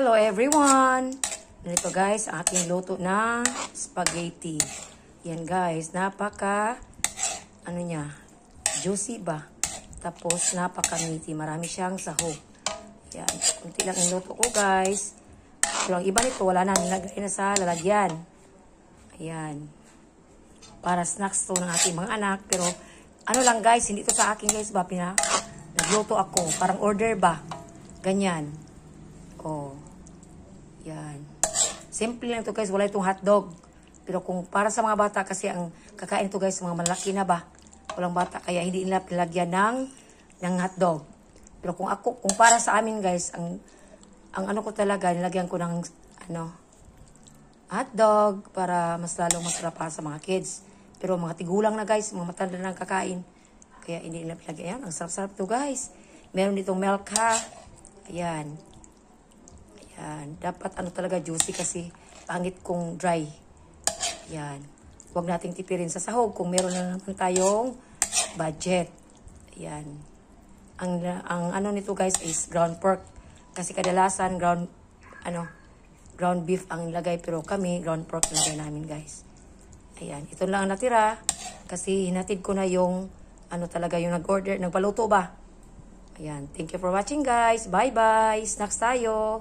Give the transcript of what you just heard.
Hello everyone! Dito guys, ang aking luto na spaghetti. Yan guys, napaka, juicy ba? Tapos napaka-meaty. Marami siyang sahog. Yan, kunti lang ang luto ko guys. Pero ang iba nito, wala na, nilagay na sa lalagyan. Ayan. Para snacks to ng ating mga anak. Pero, ano lang guys, hindi ito sa akin guys ba? Nagluto ako. Parang order ba? Ganyan. Oh. Yan. Simple lang ito guys. Wala itong hotdog. Pero kung para sa mga bata, kasi ang kakain ito guys, mga malaki na ba? Walang bata. Kaya hindi nila pilagyan ng hotdog. Pero kung para sa amin guys, ang ano ko talaga, nilagyan ko ng hotdog para mas lalong masarap para sa mga kids. Pero mga tigulang na guys, mga matanda na kakain. Kaya hindi nila pilagyan. Ayan, ang sarap-sarap ito guys. Meron ditong milk ha. Ayan. Ayan. Dapat talaga juicy kasi pangit kung dry. Ayan. Huwag nating tipirin sa sahog kung meron na naman tayong budget. Ayan. Ang nito guys is ground pork. Kasi kadalasan ground beef ang nilagay. Pero kami, ground pork nilagay namin guys. Ayan. Ito lang ang natira. Kasi hinatid ko na yung talaga yung nag-order. Nagpaluto ba? Ayan. Thank you for watching guys. Bye-bye. Snacks tayo.